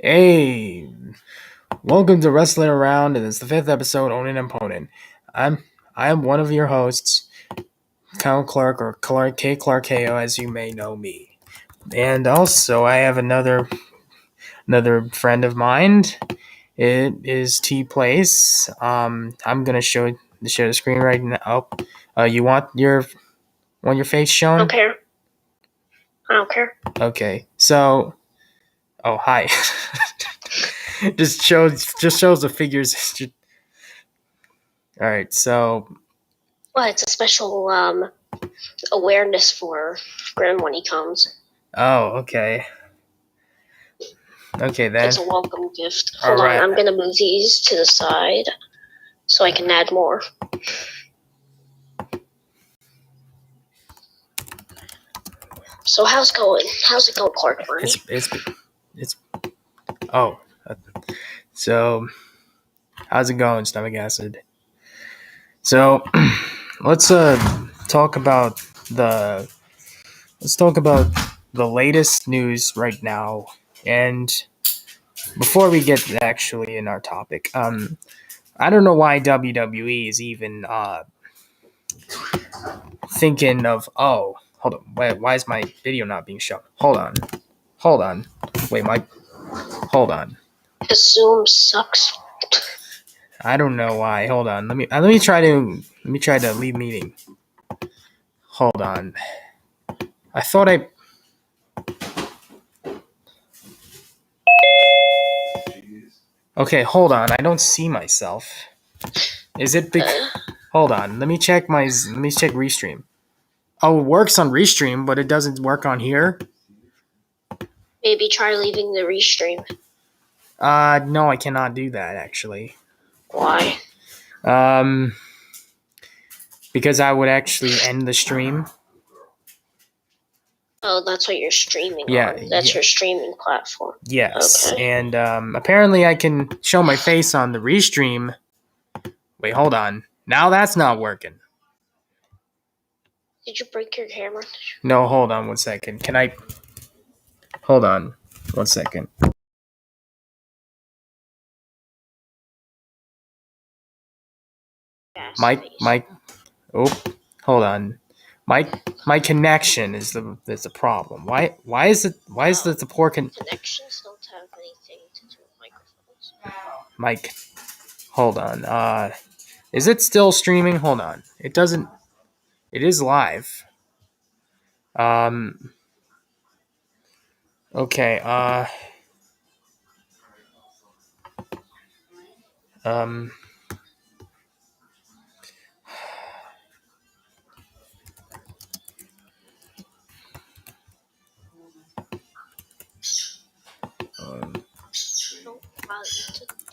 Hey, welcome to Wrestling Around, and it's the 5th episode, Owning and Pwning. I am one of your hosts, Kyle Clark, or Clark K. Clark KO, as you may know me. And also, I have another friend of mine. It is T Place. I'm gonna share the screen right now. You want your face shown? I don't care. Okay. So, hi. just shows the figures. All right, so. Well, it's a special awareness for Grim when he comes. Oh, okay. Okay, then. It's a welcome gift. Hold on, I'm gonna move these to the side so I can add more. So how's it going, Clark Bernie? It's. Oh, so how's it going, Stomach Acid? So let's talk about the latest news right now, and before we get actually in our topic, I don't know why WWE is even thinking of. Oh, hold on. Why is my video not being shown? Hold on. Wait, hold on. Assume sucks. I don't know why. Hold on. Let me try to leave meeting. Hold on. I thought I. Okay, hold on. I don't see myself. Is it Hold on. Let me check Restream. Oh, it works on Restream, but it doesn't work on here. Maybe try leaving the restream. No, I cannot do that actually. Why? Because I would actually end the stream. Oh, that's what you're streaming on. That's your streaming platform. Yes, okay. And apparently I can show my face on the Restream. Wait, hold on. Now that's not working. Did you break your camera? No, hold on 1 second. Can I... Hold on 1 second. Mike. Oh, hold on. My connection is the problem. Why is the poor connections don't have anything to do with microphones. Mike, hold on. Is it still streaming? Hold on. It doesn't. It is live. Okay.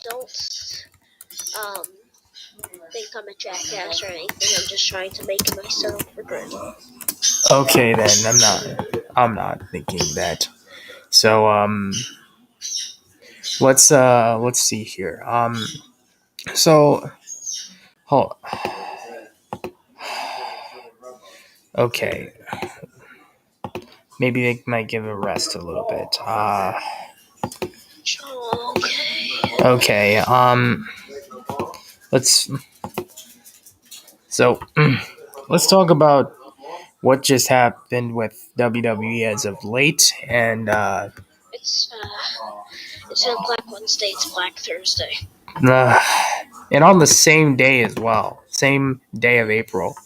Don't think I'm a jackass or anything. I'm just trying to make myself regret. Okay, then I'm not thinking that. So let's see here. So hold. Okay. Maybe they might give a rest a little bit. Okay. Let's talk about what just happened with WWE as of late, and it's not Black Wednesday, it's Black Thursday. And on the same day as well, same day of April,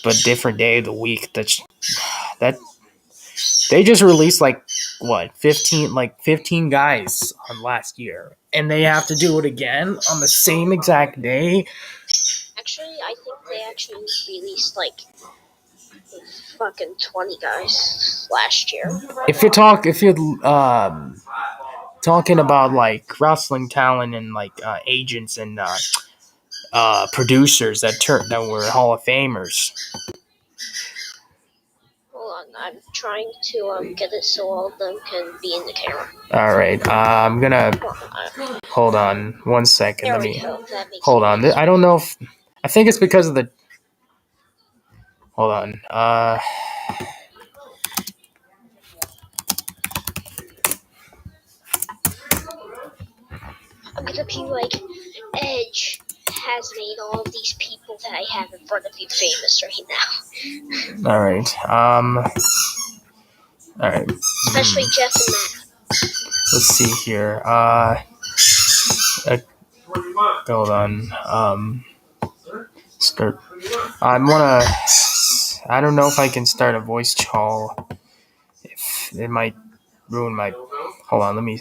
but different day of the week. That they just released 15 guys on last year, and they have to do it again on the same exact day. Actually, I think they actually released fucking 20 guys last year. If you're talking about wrestling talent and agents and producers that were Hall of Famers. Hold on, I'm trying to get it so all of them can be in the camera. All right, I'm gonna hold on 1 second. Let me hold on. I don't know if I think it's because of the. Hold on. gonna be like, Edge has made all of these people that I have in front of you famous right now. Alright. Especially Jeff and Matt. Let's see here. Hold on. Start. I don't know if I can start a voice call. If it might ruin my. Hold on. Let me.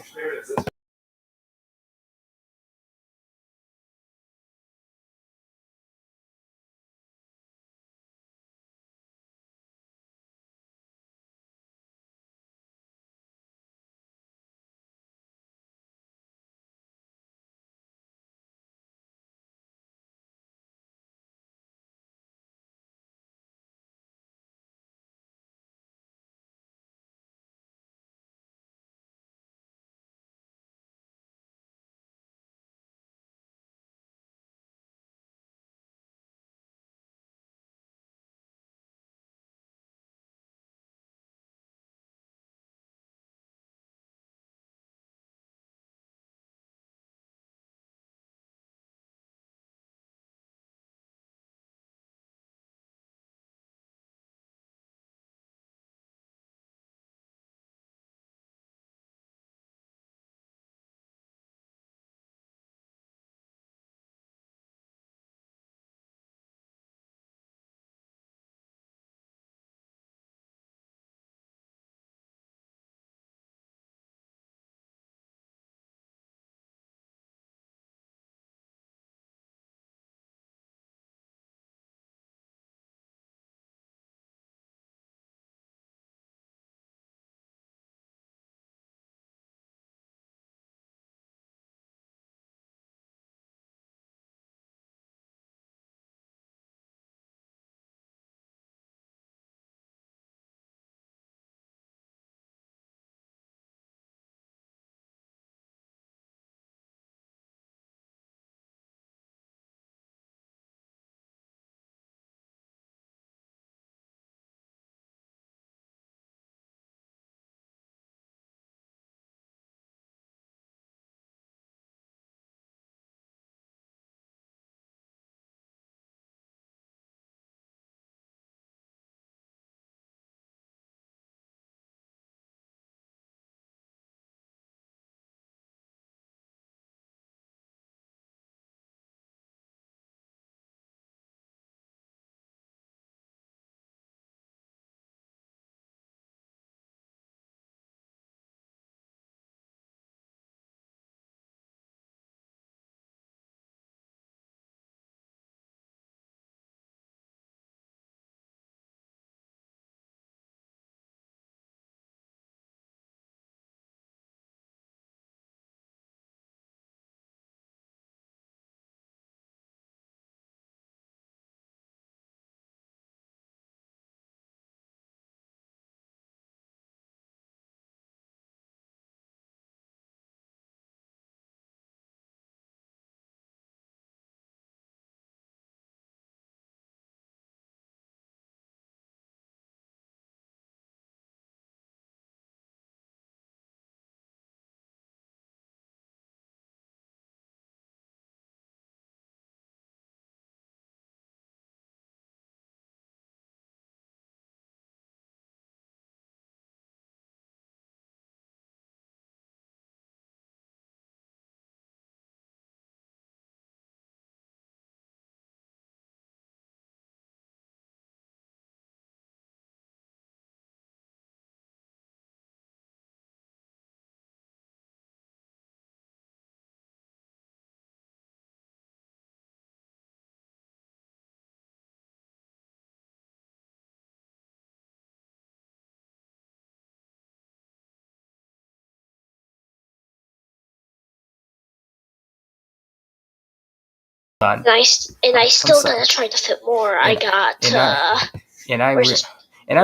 And I still gotta try to fit more. I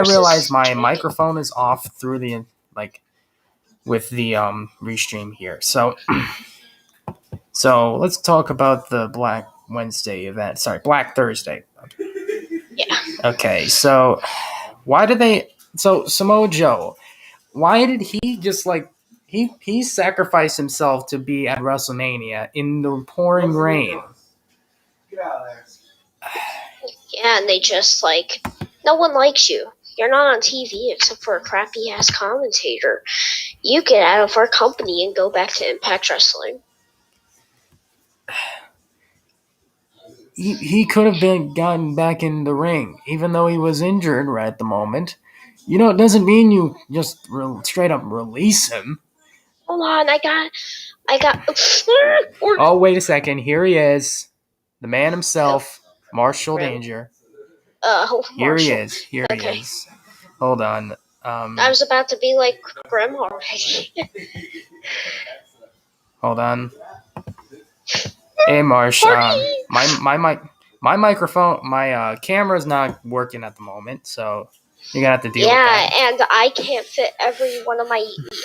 realized my microphone is off through the with the restream here. So let's talk about the Black Wednesday event. Sorry, Black Thursday. Yeah. Okay, so why did they? So Samoa Joe, why did he just he sacrificed himself to be at WrestleMania in the pouring rain. Yeah, and they just no one likes you. You're not on TV except for a crappy ass commentator. You get out of our company and go back to Impact Wrestling. He could have gotten back in the ring, even though he was injured right at the moment. It doesn't mean you just straight up release him. Hold on, I got. Oh, wait a second. Here he is. The man himself, Marshall Danger. Here he is. Here he is. Hold on. I was about to be like Grim already. Hold on. Hey, Marsh. My microphone, my camera's not working at the moment, so you're gonna have to deal with that. Yeah, and I can't fit every one of my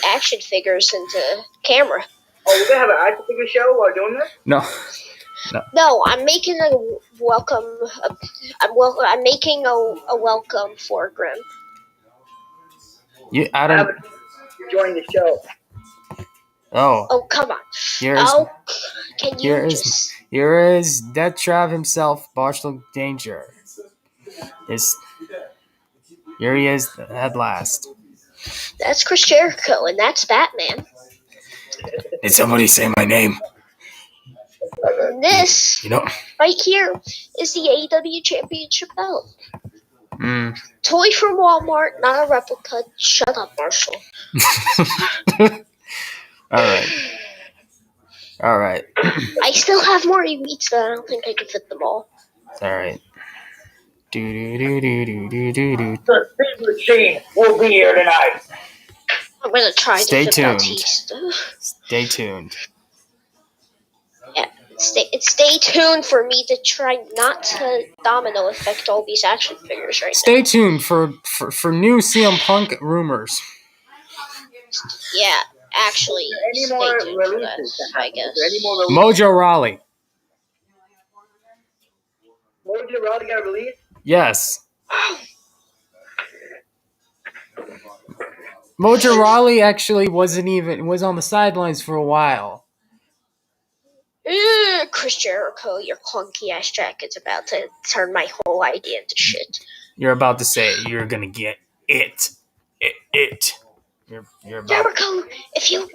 action figures into camera. Oh, we're gonna have an action figure show while doing this? No, I'm making a welcome. I'm making a welcome for Grim. I don't. Join the show. Oh, come on. Here is Death Trav himself, Marshall Danger. Here he is at last. That's Chris Jericho, and that's Batman. Did somebody say my name? And this, right here, is the AEW Championship belt. Toy from Walmart, not a replica. Shut up, Marshall. All right. I still have more elites, but I don't think I can fit them all. All right. The Speed Machine will be here tonight. I'm gonna try to fit Batista. Stay tuned. Yeah, stay tuned for me to try not to domino effect all these action figures right now. Stay tuned for new CM Punk rumors. Yeah, actually, any stay more tuned for that, I guess. Mojo Rawley. Mojo Rawley got released? Yes. Mojo Rawley actually was on the sidelines for a while. Chris Jericho, your clunky ass jacket's about to turn my whole idea into shit. You're about to say you're gonna get it. You're about Jericho, if you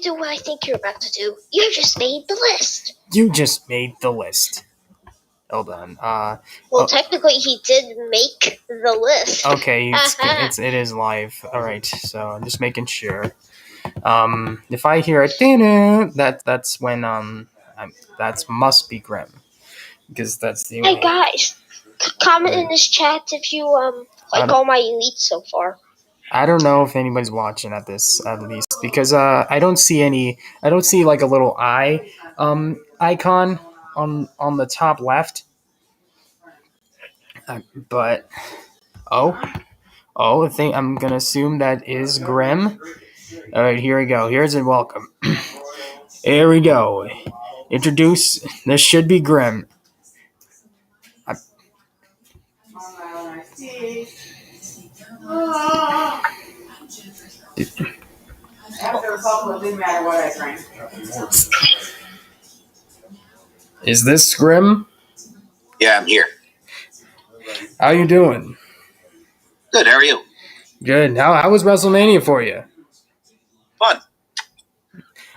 do what I think you're about to do, you just made the list. You just made the list. Hold on. Technically, he did make the list. Okay, it is live. All right, so I'm just making sure. If I hear it, that's when that must be Grim, because that's the. Hey guys, comment in this chat if you like all my elites so far. I don't know if anybody's watching at least, because I don't see like a little eye icon on the top left. But I think I'm gonna assume that is Grim. All right, here we go. Here's a welcome. Here we go. Introduce. This should be Grim. Is this Grim? Yeah, I'm here. How you doing? Good, how are you? Good. How was WrestleMania for you? Fun.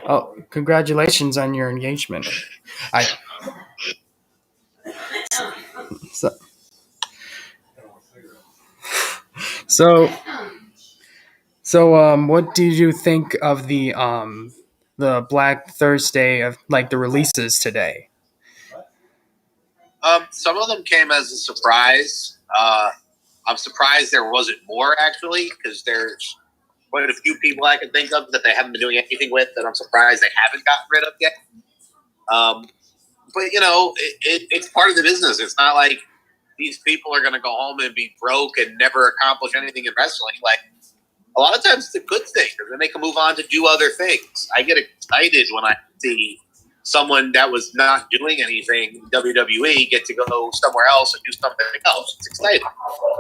Oh, congratulations on your engagement. So, what did you think of the Black Thursday of the releases today? Some of them came as a surprise. I'm surprised there wasn't more, actually, because there's quite a few people I can think of that they haven't been doing anything with that I'm surprised they haven't gotten rid of yet. But, it's part of the business. It's not like these people are going to go home and be broke and never accomplish anything in wrestling. A lot of times it's a good thing, because then they can move on to do other things. I get excited when I see someone that was not doing anything in WWE get to go somewhere else and do something else. It's exciting.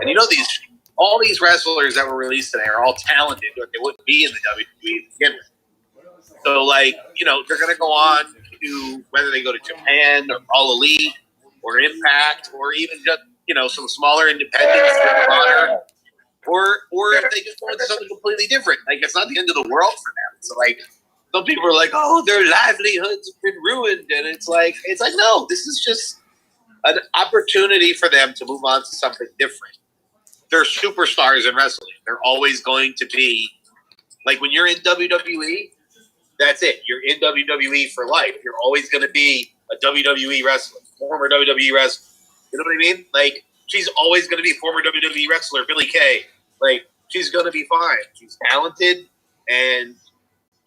And these all these wrestlers that were released today are all talented, but they wouldn't be in the WWE to begin with. So, like, they're going to go on to whether they go to Japan or All Elite or Impact or even just, some smaller independents or if they just go into something completely different. Like, it's not the end of the world for them. So, like, some people are like, oh, their livelihoods have been ruined. And it's like, no, this is just an opportunity for them to move on to something different. They're superstars in wrestling. They're always going to be, like, when you're in WWE, that's it. You're in WWE for life. You're always going to be a WWE wrestler, former WWE wrestler. You know what I mean? Like, she's always going to be former WWE wrestler, Billie Kay. Like, she's going to be fine. She's talented, and,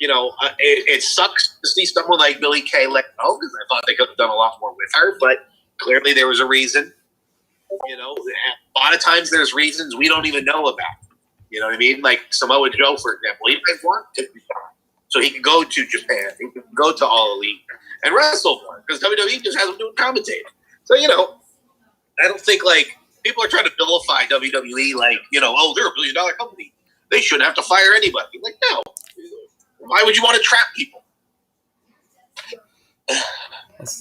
it sucks to see someone like Billie Kay let go because I thought they could have done a lot more with her, but clearly there was a reason. A lot of times there's reasons we don't even know about. You know what I mean? Like Samoa Joe, for example, he might want to be fine. So he can go to Japan, he can go to All Elite and wrestle more because WWE just has him doing commentating. So, I don't think, like, people are trying to vilify WWE like, oh, they're $1 billion company. They shouldn't have to fire anybody. Like, no. Why would you want to trap people?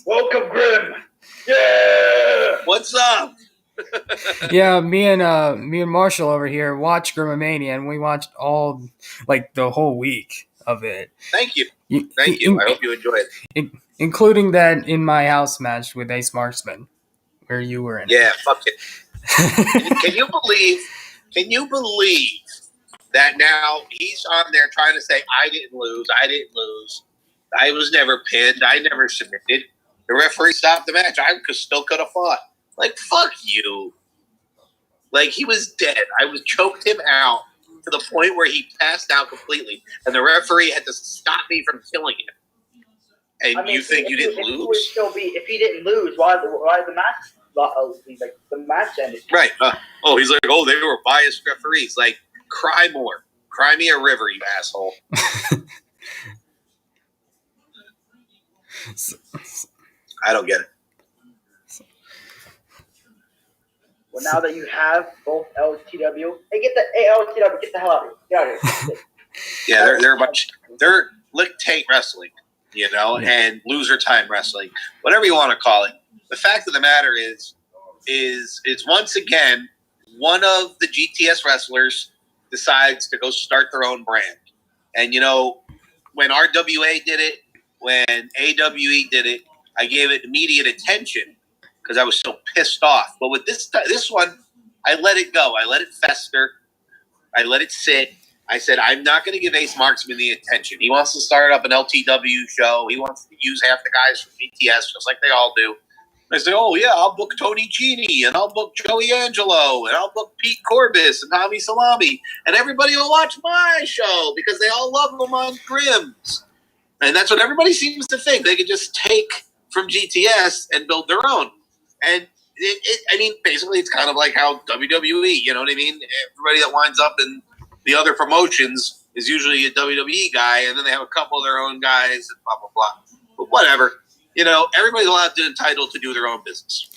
Welcome, Grim. Yeah. What's up? Yeah, me and Marshall over here watched Grimomania, and we watched the whole week of it. Thank you. Thank you. I hope you enjoyed it. Including that in my house match with Ace Marksman, where you were in. Yeah, fuck it. Can you believe that now he's on there trying to say, I didn't lose. I was never pinned. I never submitted. The referee stopped the match. I still could have fought. Like, fuck you. Like, he was dead. I choked him out to the point where he passed out completely, and the referee had to stop me from killing him. And you think you didn't lose? If he didn't lose, why the match? The match ended. Right. He's like, they were biased referees. Like, cry more. Cry me a river, you asshole. I don't get it. Well, now that you have both LTW, get the hell out of here. Get out of here. Yeah, they're a bunch. They're lick taint wrestling, and loser time wrestling, whatever you want to call it. The fact of the matter is once again, one of the GTS wrestlers decides to go start their own brand. And, when RWA did it, when AWE did it, I gave it immediate attention because I was so pissed off. But with this one, I let it go. I let it fester. I let it sit. I said, I'm not going to give Ace Marksman the attention. He wants to start up an LTW show. He wants to use half the guys from GTS, just like they all do. I say, oh, yeah, I'll book Tony Gini, and I'll book Joey Angelo, and I'll book Pete Corbis and Tommy Salami, and everybody will watch my show because they all love them on Grimm's. And that's what everybody seems to think. They could just take from GTS and build their own. And, basically it's kind of like how WWE, you know what I mean? Everybody that winds up in the other promotions is usually a WWE guy, and then they have a couple of their own guys and blah, blah, blah. But whatever. Everybody's entitled to do their own business.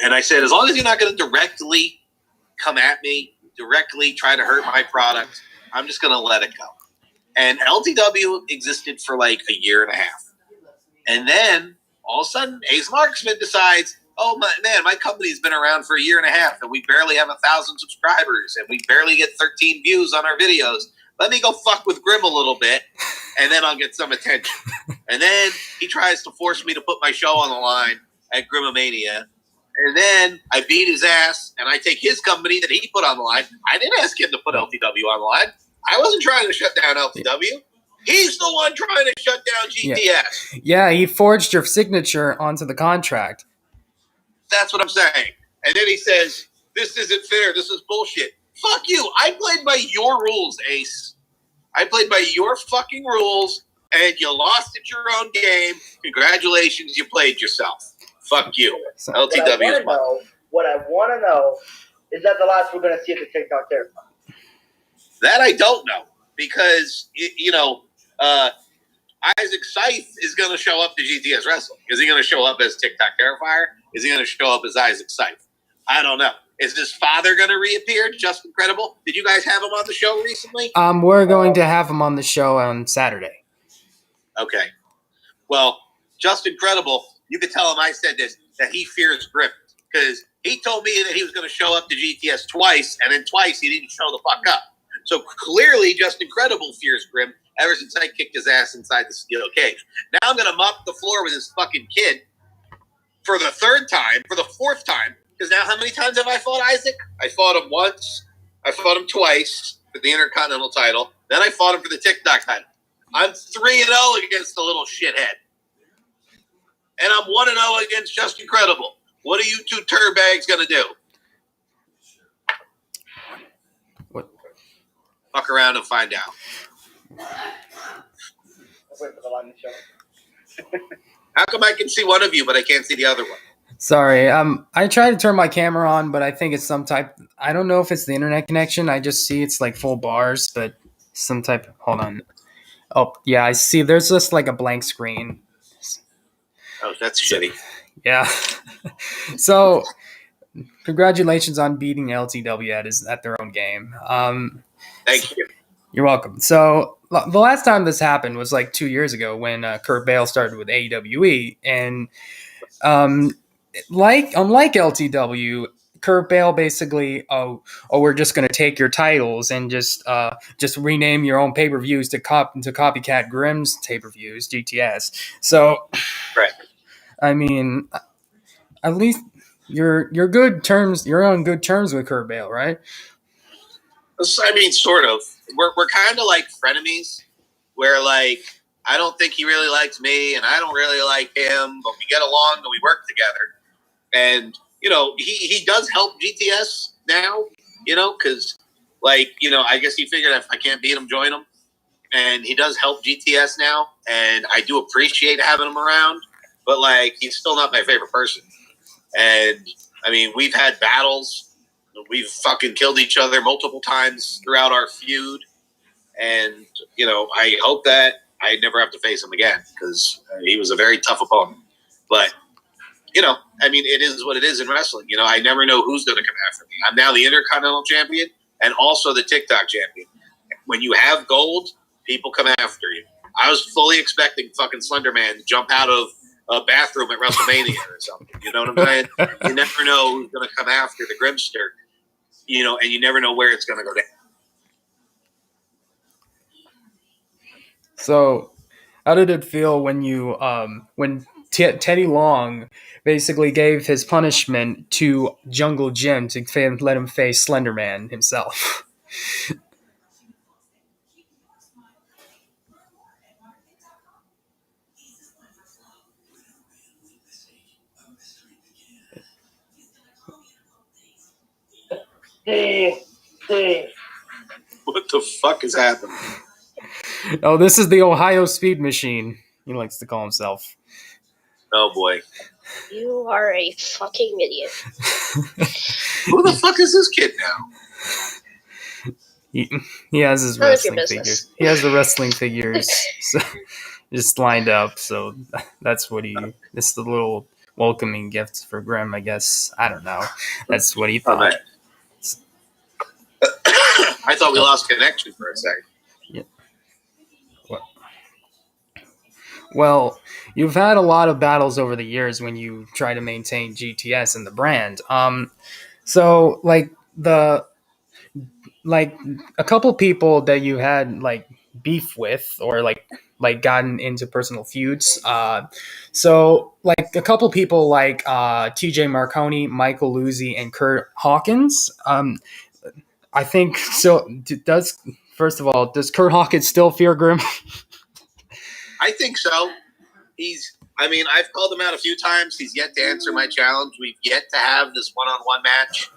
And I said, as long as you're not going to directly come at me, directly try to hurt my product, I'm just going to let it go. And LTW existed for like a year and a half. And then all of a sudden, Ace Marksman decides, oh, my company's been around for a year and a half, and we barely have 1,000 subscribers, and we barely get 13 views on our videos. Let me go fuck with Grimm a little bit, and then I'll get some attention. And then he tries to force me to put my show on the line at Grimomania. And then I beat his ass, and I take his company that he put on the line. I didn't ask him to put LTW on the line. I wasn't trying to shut down LTW. He's the one trying to shut down GTS. Yeah, he forged your signature onto the contract. That's what I'm saying. And then he says, this isn't fair. This is bullshit. Fuck you. I played by your rules, Ace. I played by your fucking rules, and you lost at your own game. Congratulations, you played yourself. Fuck you. LTW is mine. What I want to know is that the last we're going to see at the TikTok there. That I don't know. Because, Isaac Scythe is going to show up to GTS Wrestling. Is he going to show up as TikTok Terrifier? Is he going to show up as Isaac Scythe? I don't know. Is his father going to reappear? Just Incredible. Did you guys have him on the show recently? We're going to have him on the show on Saturday. Okay. Well, Just Incredible, you could tell him I said this, that he fears Grimm. Because he told me that he was going to show up to GTS twice, and then twice he didn't show the fuck up. So clearly Just Incredible fears Grimm ever since I kicked his ass inside the steel cage. Now I'm going to mop the floor with this fucking kid for the third time, for the fourth time. Because now how many times have I fought Isaac? I fought him once. I fought him twice for the Intercontinental title. Then I fought him for the TikTok title. I'm 3-0 against the little shithead. And I'm 1-0 against Just Incredible. What are you two turbags going to do? What? Fuck around and find out. Wait for the line to show. How come I can see one of you, but I can't see the other one? Sorry. I tried to turn my camera on, but I think it's some type. I don't know if it's the internet connection. I just see it's like full bars, but some type. Hold on. Oh yeah, I see. There's just like a blank screen. Oh, that's shitty. Yeah. So, congratulations on beating LTW at their own game. Thank you. You're welcome. So, the last time this happened was like 2 years ago when Kurt Bale started with AEWE, and unlike LTW, Kurt Bale basically, we're just going to take your titles and just rename your own pay-per-views to copycat Grimm's pay-per-views, GTS. So, right. I mean, at least you're good terms. You're on good terms with Kurt Bale, right? I mean, sort of. We're kind of like frenemies, where like I don't think he really likes me, and I don't really like him, but we get along and we work together. And you know, he does help GTS now, you know, because like you know, I guess he figured if I can't beat him, join him, and he does help GTS now, and I do appreciate having him around. But like, he's still not my favorite person. And I mean, we've had battles. We've fucking killed each other multiple times throughout our feud. And, you know, I hope that I never have to face him again because he was a very tough opponent. But, you know, I mean, it is what it is in wrestling. You know, I never know who's going to come after me. I'm now the Intercontinental Champion and also the TikTok Champion. When you have gold, people come after you. I was fully expecting fucking Slender Man to jump out of a bathroom at WrestleMania or something. You know what I'm saying? You never know who's going to come after the Grimster, you know, and you never know where it's going to go down. So, how did it feel when you when Teddy Long basically gave his punishment to Jungle Jim to let him face Slender Man himself? Dave. What the fuck is happening? Oh, this is the Ohio Speed Machine. He likes to call himself. Oh boy. You are a fucking idiot. Who the fuck is this kid now? He has his None of your wrestling business. figures. He has the wrestling figures so, just lined up. So that's what he. It's the little welcoming gift for Grimm, I guess. I don't know. That's what he thought. I thought we lost connection for a second. Yeah. Well, you've had a lot of battles over the years when you try to maintain GTS and the brand. So like a couple people that you had like beef with or like gotten into personal feuds. So like a couple people like TJ Marconi, Michael Luzzi, and Kurt Hawkins. I think so. Does Kurt Hawkins still fear Grimm? I think so. I've called him out a few times. He's yet to answer my challenge. We've yet to have this one-on-one match.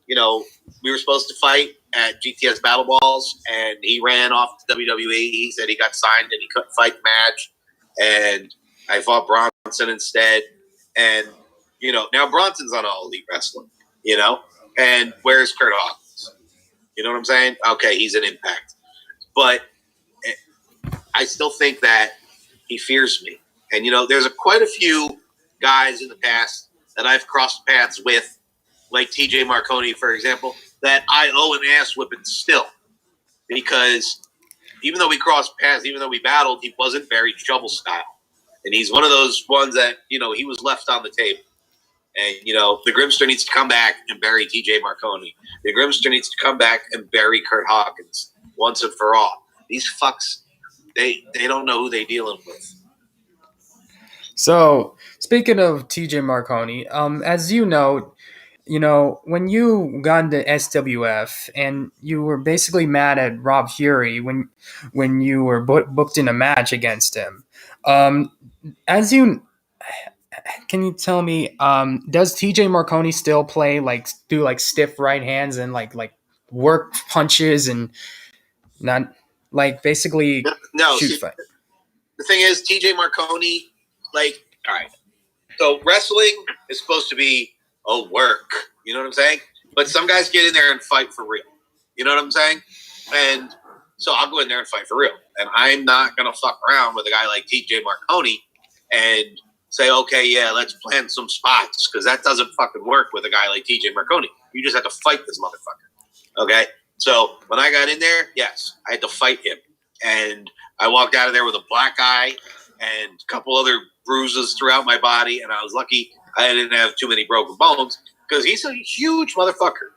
You know, we were supposed to fight at GTS Battle Balls, and he ran off to WWE. He said he got signed and he couldn't fight the match. And I fought Bronson instead. And, you know, now Bronson's on All Elite Wrestling, you know? And where's Kurt Hawkins? You know what I'm saying? Okay, he's an Impact. But I still think that he fears me. And, you know, there's quite a few guys in the past that I've crossed paths with like TJ Marconi, for example, that I owe an ass whipping still. Because even though we crossed paths, even though we battled, he wasn't very trouble style. And he's one of those ones that, he was left on the table. And, the Grimster needs to come back and bury TJ Marconi. The Grimster needs to come back and bury Kurt Hawkins once and for all. These fucks, they don't know who they're dealing with. So, speaking of TJ Marconi, as you know, when you got into SWF and you were basically mad at Rob Fury when you were booked in a match against him, can you tell me, does TJ Marconi still play do stiff right hands and like work punches and not basically no shoot see, fight? The thing is, TJ Marconi, all right. So wrestling is supposed to be a work. You know what I'm saying? But some guys get in there and fight for real. You know what I'm saying? And so I'll go in there and fight for real. And I'm not going to fuck around with a guy like TJ Marconi and say, okay, yeah, let's plan some spots, because that doesn't fucking work with a guy like TJ Marconi. You just have to fight this motherfucker. Okay? So when I got in there, yes, I had to fight him. And I walked out of there with a black eye and a couple other bruises throughout my body, and I was lucky I didn't have too many broken bones, because he's a huge motherfucker.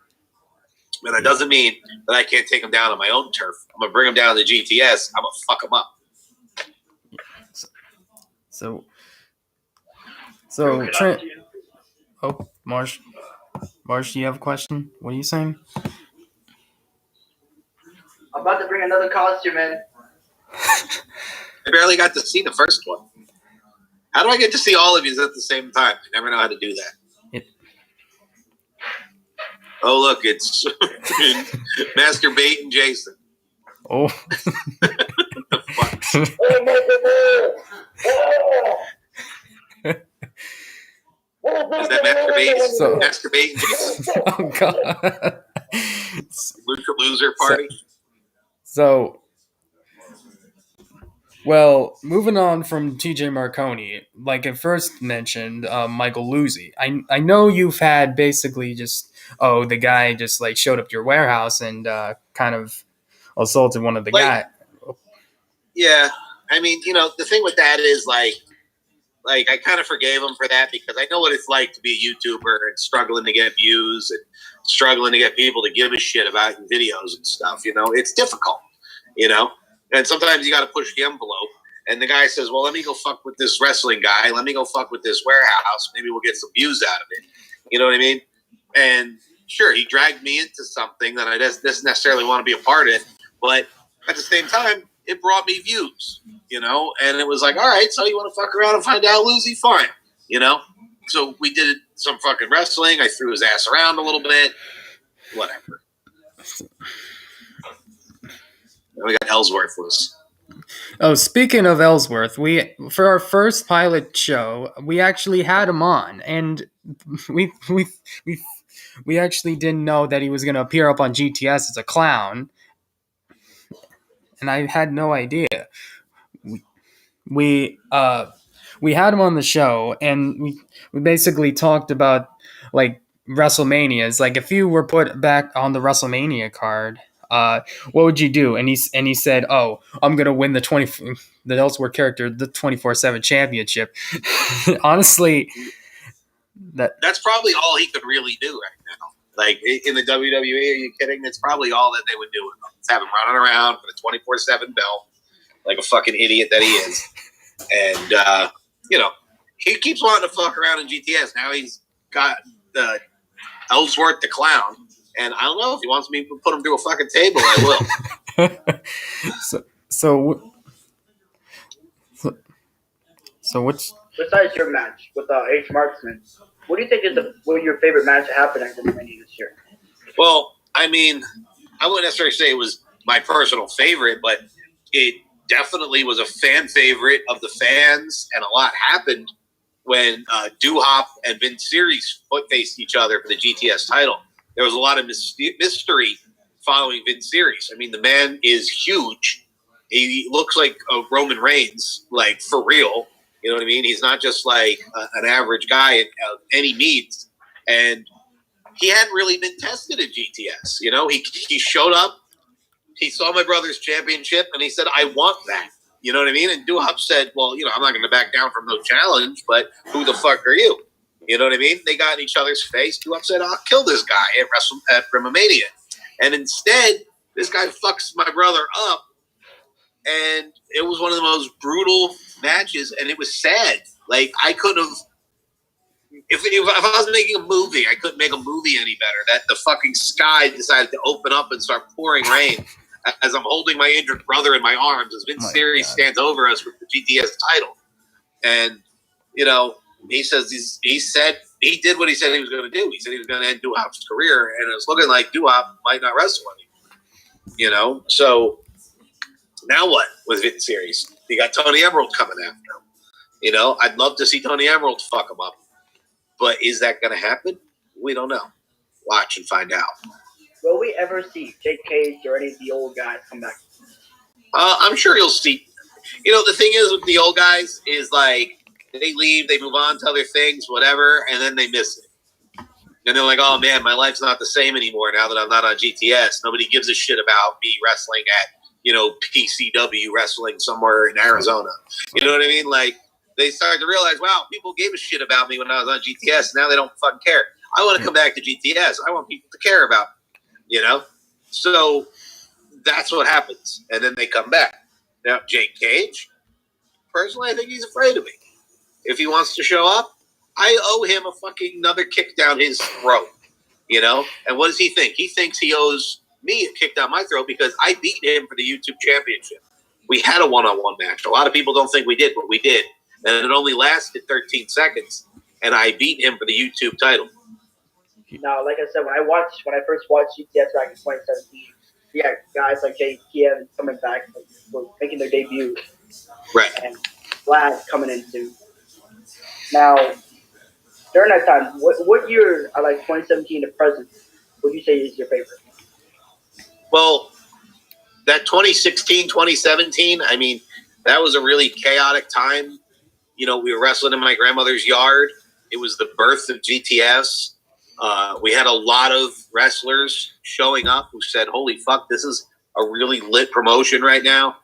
And that doesn't mean that I can't take him down on my own turf. I'm going to bring him down to GTS. I'm going to fuck him up. So Trent. Oh, Marsh, do you have a question? What are you saying? I'm about to bring another costume in. I barely got to see the first one. How do I get to see all of you at the same time? I never know how to do that. Oh, look, it's masturbating Jason. Oh. The fuck? Is that masturbating Jason? Oh, God. Loser party? Well, moving on from TJ Marconi, like I first mentioned, Michael Luzzi. I know you've had basically just, the guy just showed up to your warehouse and kind of assaulted one of the guys. Yeah. I mean, the thing with that is I kind of forgave him for that, because I know what it's like to be a YouTuber and struggling to get views and struggling to get people to give a shit about your videos and stuff. It's difficult, and sometimes you got to push the envelope. And the guy says, well, let me go fuck with this wrestling guy. Let me go fuck with this warehouse. Maybe we'll get some views out of it. You know what I mean? And sure, he dragged me into something that I didn't necessarily want to be a part of, but at the same time, it brought me views, and it was like, all right, so you want to fuck around and find out Luzzi? Fine, So we did some fucking wrestling. I threw his ass around a little bit. Whatever. Then we got Elsworth was. Oh, speaking of Elsworth, for our first pilot show, we actually had him on, and we actually didn't know that he was going to appear up on GTS as a clown, and I had no idea. We had him on the show, and we basically talked about WrestleManias. If you were put back on the WrestleMania card, what would you do? And he said, "Oh, I'm gonna win the Elsworth character, the 24/7 championship." Honestly, that's probably all he could really do right now. In the WWE, are you kidding? That's probably all that they would do with him. It's have him running around for the 24/7 belt like a fucking idiot that he is. And he keeps wanting to fuck around in GTS. Now he's got Elsworth the clown. And I don't know, if he wants me to put him through a fucking table, I will. So what's... Besides your match with H. Marksman, what do you think is your favorite match that happened at WrestleMania this year? Well, I mean, I wouldn't necessarily say it was my personal favorite, but it definitely was a fan favorite of the fans, and a lot happened when Duhop and Vince Series faced each other for the GTS title. There was a lot of mystery following Vince Series. I mean, the man is huge. He looks like a Roman Reigns, for real. You know what I mean? He's not just an average guy at any means. And he hadn't really been tested at GTS. You know, he showed up, he saw my brother's championship, and he said, I want that. You know what I mean? And Duhop said, well, you know, I'm not going to back down from no challenge, but who the fuck are you? You know what I mean? They got in each other's face. Duhop said, I'll kill this guy at WrestleMania. And instead, this guy fucks my brother up. And it was one of the most brutal matches, and it was sad. Like, I could have... If I was making a movie, I couldn't make a movie any better. That the fucking sky decided to open up and start pouring rain as I'm holding my injured brother in my arms as Vince Series stands over us with the GTS title. And, you know, he said he did what he said he was going to do. He said he was going to end Duhop's career, and it was looking like Duhop might not wrestle anymore. You know, so now what with Vince Series? You got Tony Emerald coming after him. You know, I'd love to see Tony Emerald fuck him up. But is that going to happen? We don't know. Watch and find out. Will we ever see Jake Cage or any of the old guys come back? I'm sure you'll see. You know, the thing is with the old guys is like they leave, they move on to other things, whatever, and then they miss it. And they're like, oh, man, my life's not the same anymore now that I'm not on GTS. Nobody gives a shit about me wrestling at, you know, PCW wrestling somewhere in Arizona. You know what I mean? Like, they started to realize, wow, people gave a shit about me when I was on GTS. Now they don't fucking care. I want to come back to GTS. I want people to care about me, you know? So that's what happens. And then they come back. Now, Jake Cage, personally, I think he's afraid of me. If he wants to show up, I owe him a fucking another kick down his throat, you know? And what does he think? He thinks he owes me a kick down my throat because I beat him for the YouTube Championship. We had a one-on-one match. A lot of people don't think we did, but we did. And it only lasted 13 seconds, and I beat him for the YouTube title. Now, like I said, when I first watched GTS back in 2017, yeah, guys like JTM coming back, were making their debut. Right. And Vlad coming in too. Now, during that time, what year, like 2017 to present, would you say is your favorite? Well, that 2016, 2017, I mean, that was a really chaotic time. You know, we were wrestling in my grandmother's yard. It was the birth of GTS. We had a lot of wrestlers showing up who said, holy fuck, this is a really lit promotion right now.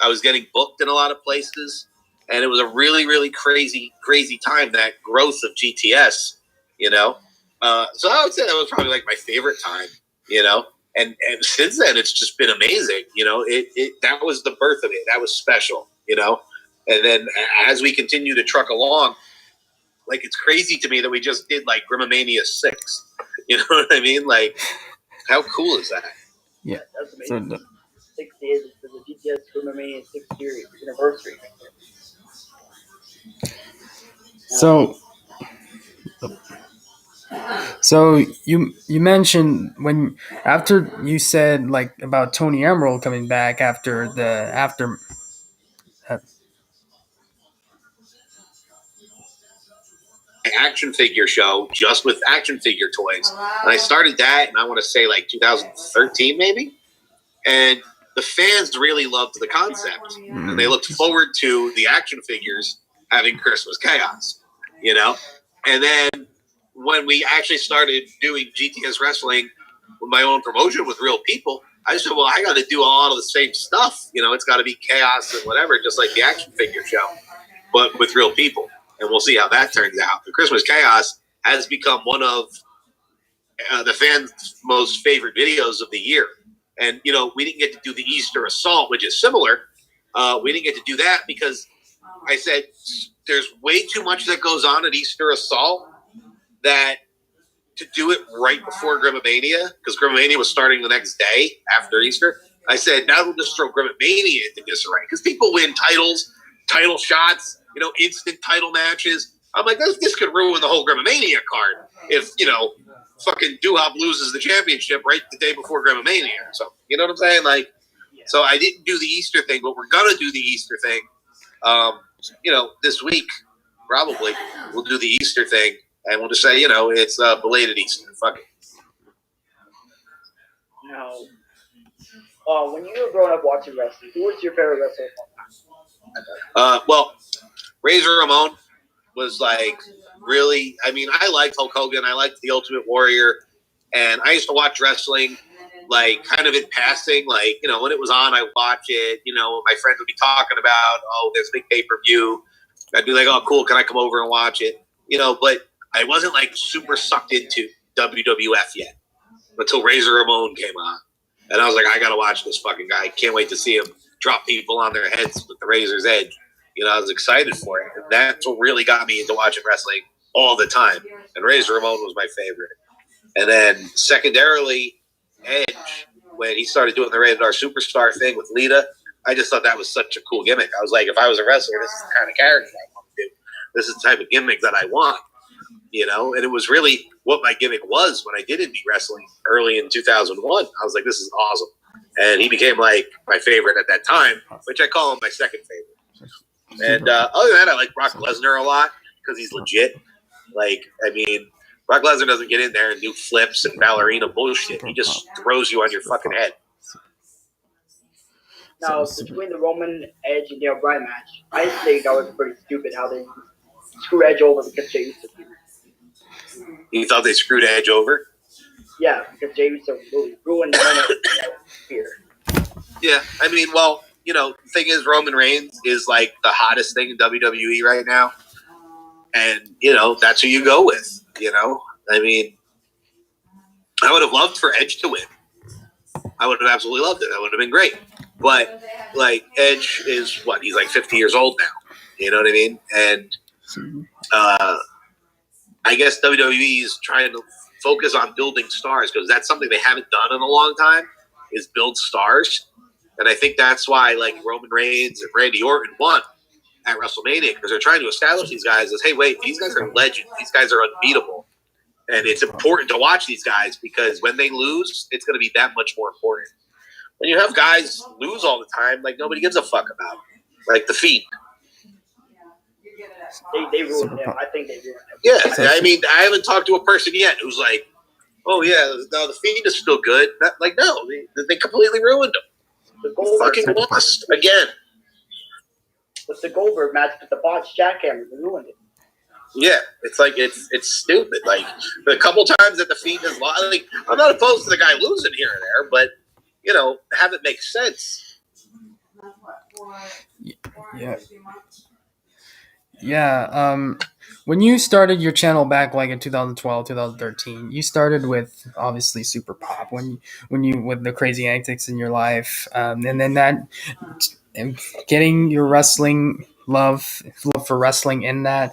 I was getting booked in a lot of places. And it was a really, really crazy, crazy time, that growth of GTS, you know. So I would say that was probably like my favorite time, you know. And since then, it's just been amazing, you know. That was the birth of it. That was special, you know. And then as we continue to truck along, like, it's crazy to me that we just did, like, Grimomania 6. You know what I mean? Like, how cool is that? Yeah. That's amazing. 6 days for the GTS Grimomania 6 series anniversary. So you mentioned when after you said like about Tony Emerald coming back after action figure show just with action figure toys. And I started that, and I want to say like 2013 maybe. And the fans really loved the concept. And they looked forward to the action figures having Christmas chaos, you know? And then when we actually started doing GTS wrestling with my own promotion with real people, I said, well, I got to do a lot of the same stuff. You know, it's got to be chaos and whatever, just like the action figure show, but with real people. And we'll see how that turns out. The Christmas Chaos has become one of the fans' most favorite videos of the year. And, you know, we didn't get to do the Easter Assault, which is similar. We didn't get to do that because I said there's way too much that goes on at Easter Assault that to do it right before Grimomania, because Grimomania was starting the next day after Easter, I said, now we'll just throw Grimomania into disarray. Because people win titles, title shots, you know, instant title matches. I'm like, this could ruin the whole Grimomania card if, you know, fucking Duhop loses the championship right the day before Grimomania. So, you know what I'm saying? Like, so I didn't do the Easter thing, but we're going to do the Easter thing. You know, this week, probably, we'll do the Easter thing. And we'll just say, you know, it's belated Easter. Fuck it. Now, when you were growing up watching wrestling, who was your favorite wrestler of all time? Well, Razor Ramon was like really, I mean, I liked Hulk Hogan. I liked The Ultimate Warrior. And I used to watch wrestling, like, kind of in passing. Like, you know, when it was on, I'd watch it. You know, my friends would be talking about, oh, there's a big pay-per-view. I'd be like, oh, cool, can I come over and watch it? You know, but I wasn't, like, super sucked into WWF yet until Razor Ramon came on. And I was like, I got to watch this fucking guy. Can't wait to see him drop people on their heads with the razor's edge. You know, I was excited for it. And that's what really got me into watching wrestling all the time. And Razor Ramon was my favorite. And then secondarily, Edge, when he started doing the Rated R Superstar thing with Lita, I just thought that was such a cool gimmick. I was like, if I was a wrestler, this is the kind of character I want to do. This is the type of gimmick that I want. You know, and it was really what my gimmick was when I did indie wrestling early in 2001. I was like, this is awesome. And he became like my favorite at that time, which I call him my second favorite. And other than that, I like Brock Lesnar a lot because he's legit. Like, I mean, Brock Lesnar doesn't get in there and do flips and ballerina bullshit. He just throws you on your fucking head. Now, between the Roman, Edge, and Daniel Bryan match, I think that was pretty stupid how they screwed Edge over because Jey Uso. You thought they screwed Edge over? Yeah, because Jey Uso really ruined the here. Yeah, I mean, well, you know, the thing is, Roman Reigns is like the hottest thing in WWE right now. And, you know, that's who you go with, you know? I mean, I would have loved for Edge to win. I would have absolutely loved it. That would have been great. But, like, Edge is, what, he's like 50 years old now. You know what I mean? And I guess WWE is trying to focus on building stars because that's something they haven't done in a long time is build stars. And I think that's why, like, Roman Reigns and Randy Orton won at WrestleMania because they're trying to establish these guys as, hey, wait, these guys are legends. These guys are unbeatable. And it's important to watch these guys because when they lose, it's going to be that much more important. When you have guys lose all the time, like, nobody gives a fuck about them. Like The Fiend. They ruined him. I think they ruined him. Yeah, I mean, I haven't talked to a person yet who's like, oh, yeah, no, The Fiend is still good. Like, no, they completely ruined him. The Goldberg fucking lost again. With the Goldberg match with the botched jackhammer, they ruined it. Yeah, it's like it's stupid. Like the couple times that the Fiend has lost, like, I'm not opposed to the guy losing here and there, but you know, have it make sense. Yeah. Yeah. When you started your channel back like in 2012, 2013, you started with obviously Super Pop when you with the crazy antics in your life, and then that getting your wrestling love for wrestling in that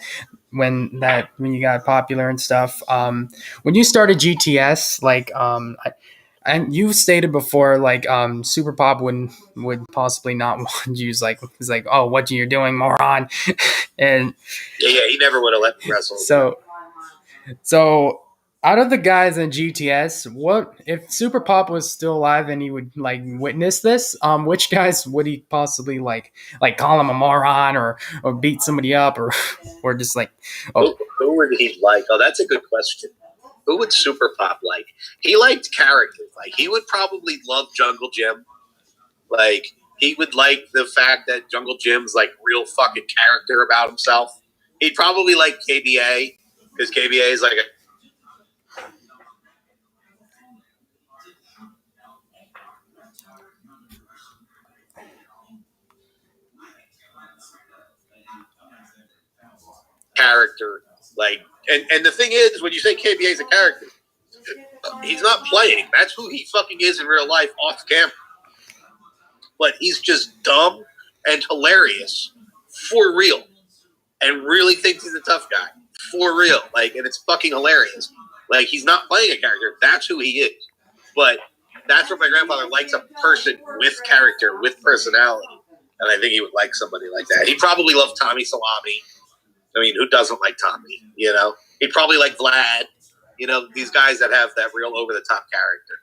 when you got popular and stuff. When you started GTS, like and you stated before, like Super Pop would possibly not want to use like it's like, oh, what you're doing, moron, and yeah, he never would have let me wrestle. So out of the guys in GTS, what if Super Pop was still alive and he would like witness this? Which guys would he possibly like call him a moron or beat somebody up or just like who would he like? Oh, that's a good question. Who would Super Pop like? He liked characters. Like, he would probably love Jungle Jim. Like, he would like the fact that Jungle Jim's like real fucking character about himself. He'd probably like KBA because KBA is like a character. Like, and the thing is, when you say KBA is a character, he's not playing. That's who he fucking is in real life off camera. But he's just dumb and hilarious for real. And really thinks he's a tough guy. For real. Like, and it's fucking hilarious. Like, he's not playing a character. That's who he is. But that's what my grandfather likes, a person with character, with personality. And I think he would like somebody like that. He'd probably love Tommy Salami. I mean, who doesn't like Tommy, you know? He'd probably like Vlad. You know, these guys that have that real over-the-top character.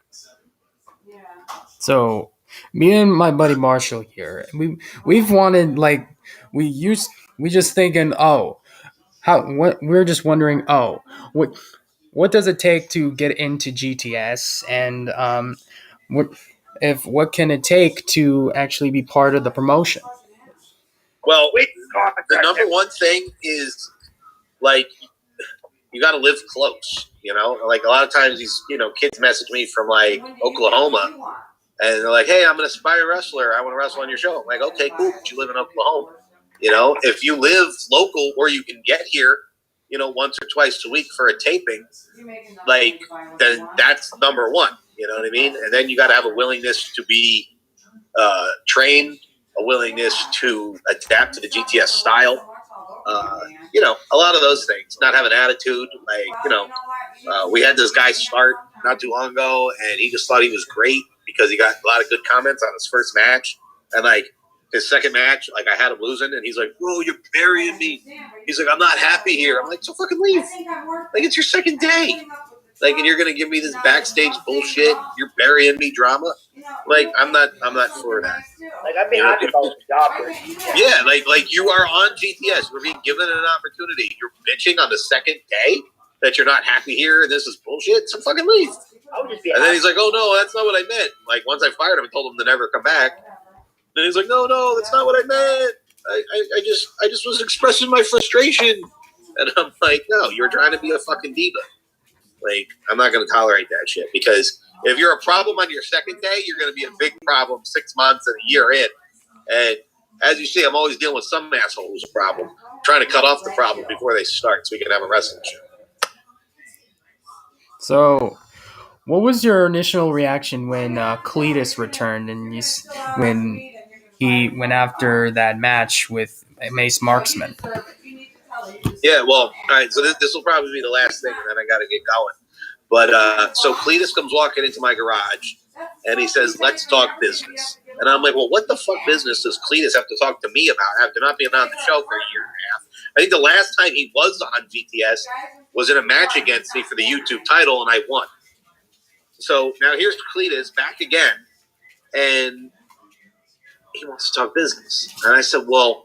So, me and my buddy Marshall here, we've wanted, like, we just thinking, we're just wondering, what does it take to get into GTS, and what can it take to actually be part of the promotion? Well, the number one thing is, like, you got to live close. You know, like a lot of times these, kids message me from like Oklahoma and they're like, hey, I'm an aspiring wrestler. I want to wrestle on your show. I'm like, okay, cool. But you live in Oklahoma. You know, if you live local or you can get here, once or twice a week for a taping, like, then that's number one. You know what I mean? And then you got to have a willingness to be trained, a willingness to adapt to the GTS style. A lot of those things. Not have an attitude. Like, we had this guy start not too long ago, and he just thought he was great because he got a lot of good comments on his first match. And, like, his second match, like, I had him losing, and he's like, bro, you're burying me. He's like, I'm not happy here. I'm like, so fucking leave. Like, it's your second day. Like, and you're going to give me this backstage bullshit. You're burying me drama. Like, I'm not for that. Like, I'd be happy about the job here. Yeah, like you are on GTS. We're being given an opportunity. You're bitching on the second day that you're not happy here and this is bullshit. So fucking leave. I would just be and then he's like, oh, no, that's not what I meant. Like, once I fired him and told him to never come back. Then he's like, no, that's not what I meant. I just was expressing my frustration. And I'm like, no, you're trying to be a fucking diva. Like, I'm not going to tolerate that shit because if you're a problem on your second day, you're going to be a big problem 6 months and a year in. And as you see, I'm always dealing with some asshole who's a problem, trying to cut off the problem before they start so we can have a wrestling show. So, what was your initial reaction when Cletus returned and when he went after that match with Mace Marksman? Yeah, well, all right, so this will probably be the last thing, and then I got to get going. But so Cletus comes walking into my garage, and he says, let's talk business. And I'm like, well, what the fuck business does Cletus have to talk to me about after not being on the show for a year and a half? I think the last time he was on GTS was in a match against me for the YouTube title, and I won. So now here's Cletus back again, and he wants to talk business. And I said, well,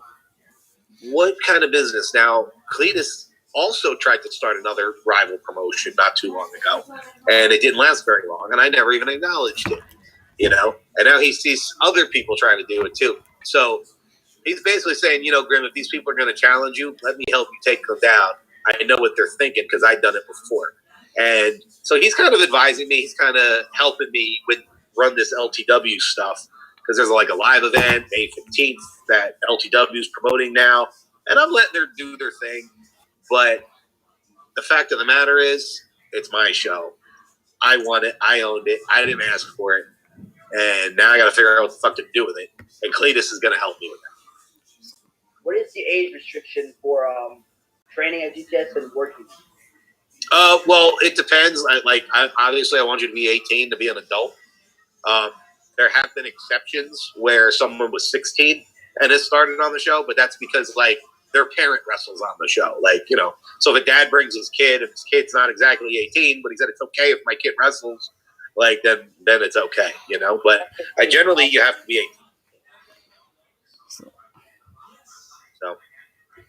what kind of business? Now, Cletus also tried to start another rival promotion not too long ago, and it didn't last very long, and I never even acknowledged it, And now he sees other people trying to do it too. So he's basically saying, Grim, if these people are going to challenge you, let me help you take them down. I know what they're thinking because I've done it before. And so he's kind of advising me. He's kind of helping me run this LTW stuff because there's like a live event May 15th that LTW is promoting now. And I'm letting them do their thing. But the fact of the matter is, it's my show. I won it. I owned it. I didn't ask for it. And now I got to figure out what the fuck to do with it. And Cletus is going to help me with that. What is the age restriction for training at GTS and working? Well, it depends. Obviously, I want you to be 18 to be an adult. There have been exceptions where someone was 16 and has started on the show, but that's because, their parent wrestles on the show. So if a dad brings his kid, if his kid's not exactly 18, but he said it's okay if my kid wrestles, then it's okay, But generally, you have to be 18. So,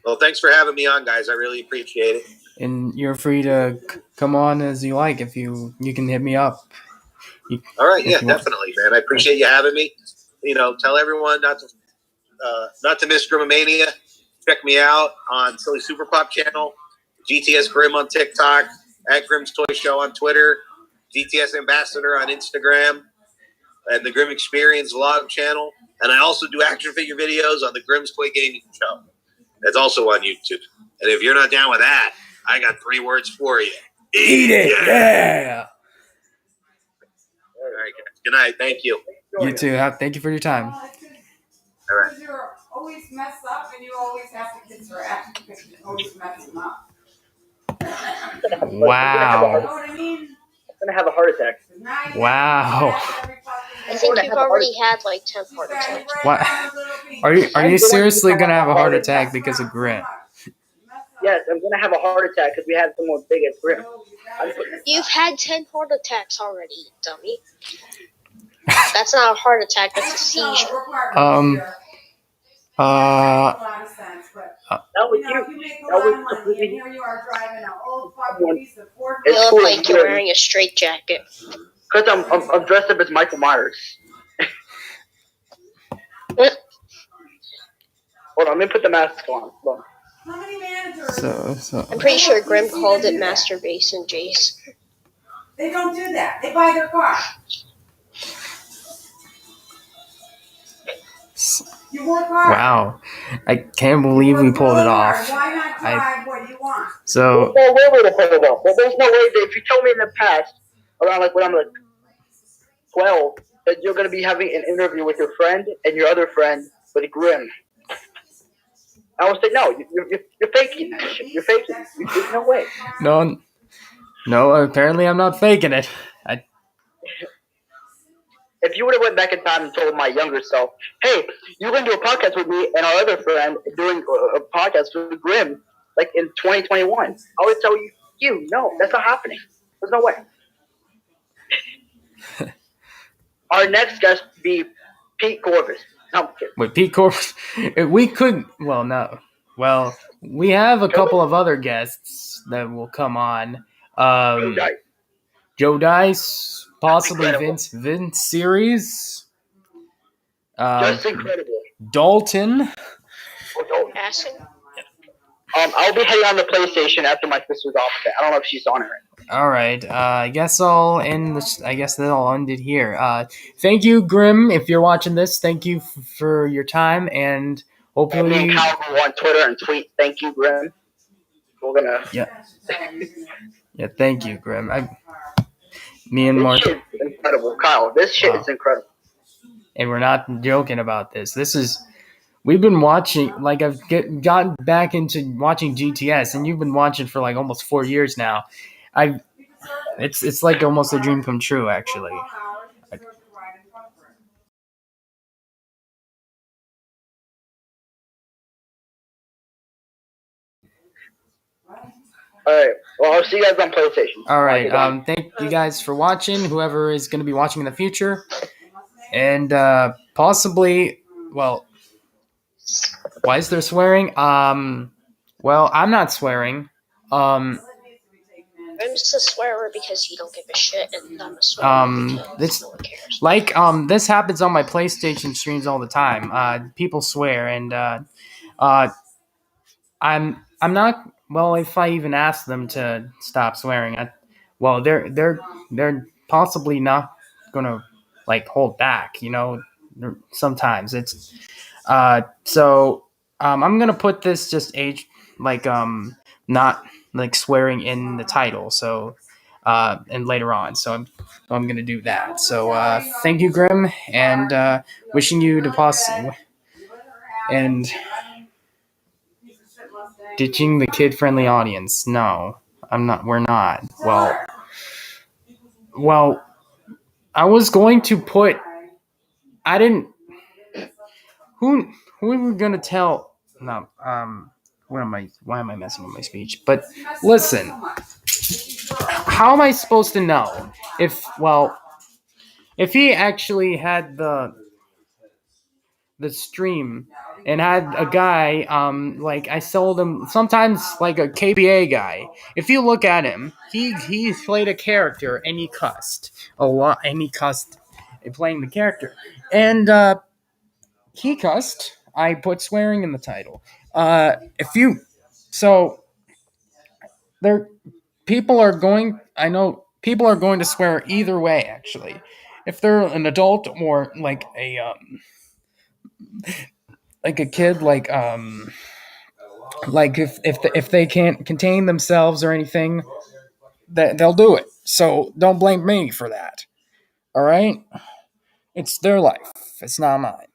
well, thanks for having me on, guys. I really appreciate it. And you're free to come on as you like. If you can hit me up. All right, yeah, definitely, man. I appreciate you having me. Tell everyone not to miss Grimomania. Check me out on Silly Super Pop channel, GTS Grim on TikTok, at Grim's Toy Show on Twitter, GTS Ambassador on Instagram, and the Grim Experience vlog channel. And I also do action figure videos on the Grim's Toy Gaming Show. That's also on YouTube. And if you're not down with that, I got 3 words for you. Eat it, yeah. All right, guys. Good night. Thank you. You too. Thank you for your time. All right. You're always mess up, and you always have to kids react because you always mess them up. Wow. You know what I mean? I'm gonna have a heart attack. Wow. I think you've already had 10 heart attacks. What? Are you seriously gonna have a heart attack because of Grim? Yes, I'm gonna have a heart attack because we had someone big as Grim. You've had 10 heart attacks already, dummy. That's not a heart attack, that's a seizure. That was you. That was completely. Here you are driving an old fucking piece of Ford. You look like you're wearing a straight jacket. Because I'm dressed up as Michael Myers. Hold on, let me put the mask on. How many managers So I'm pretty sure Grim called it masturbation, Jace. They don't do that. They buy their car. You work hard. wow, I can't believe we pulled it off. Why not drive what you want? So There's no way to pull it off. Well, there's no way that if you told me in the past, around like when I'm like 12, that you're going to be having an interview with your friend and your other friend with Grim, I would say, no, you're faking that shit. You're faking it. There's no way. no, apparently I'm not faking it. If you would have went back in time and told my younger self, hey, you're going to do a podcast with me and our other friend doing a podcast with Grim, like in 2021, I would tell you, no, that's not happening. There's no way. Our next guest would be Pete Corvus. No, I'm kidding. With Pete Corvus, we could. Well, no. Well, we have a couple of other guests that will come on. Joe Dice, possibly Vince Series. Just incredible. Dalton. Ashton? I'll be heading on the PlayStation after my sister's off of it. I don't know if she's on it right now. All right. I guess I'll end this. I guess that I'll end it here. Thank you, Grim. If you're watching this, thank you for your time, and hopefully. Me and Kyle go on Twitter and tweet, "Thank you, Grim." We're gonna. Yeah. Thank you, Grim. Me and Mark. This shit is incredible, Kyle. This shit is incredible. And we're not joking about this. We've been watching, like I've gotten back into watching GTS, and you've been watching for like almost 4 years now. It's like almost a dream come true, actually. All right. Well, I'll see you guys on PlayStation. All right. Thank you guys for watching. Whoever is going to be watching in the future, and possibly, well, why is there swearing? Well, I'm not swearing. I'm just a swearer because you don't give a shit, and I'm a swearer because no one cares. This happens on my PlayStation streams all the time. People swear, and I'm not. Well, if I even ask them to stop swearing, they're possibly not gonna like hold back. Sometimes it's so I'm gonna put this just age not like swearing in the title. So and later on, so I'm gonna do that. So thank you, Grim, and wishing you to and ditching the kid-friendly audience. No, I'm not. We're not. Well, I was going to put. I didn't. Who are we gonna tell? No. Why am I messing with my speech? But listen, how am I supposed to know if he actually had the stream and had a guy like I sold him sometimes like a KPA guy. If you look at him, he played a character and he cussed a lot and he cussed playing the character and he cussed. I put swearing in the title. People are going. I know people are going to swear either way. Actually, if they're an adult or like a kid, like if they can't contain themselves or anything, that they'll do it. So don't blame me for that. All right, it's their life. It's not mine.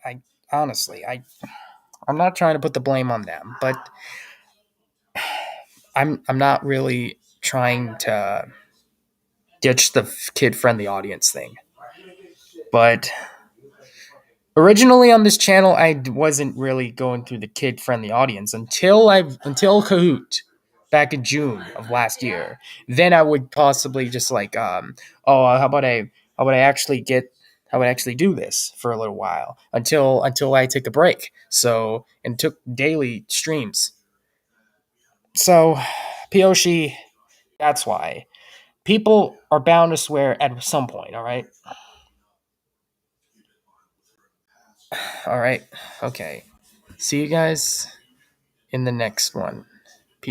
I'm not trying to put the blame on them, but I'm not really trying to ditch the kid-friendly audience thing. But originally on this channel, I wasn't really going through the kid-friendly audience until Kahoot back in June of last year. Then I would possibly just like, how about I actually do this for a little while until I take a break. So and took daily streams. So Pyoshi, that's why people are bound to swear at some point. All right. All right. Okay. See you guys in the next one.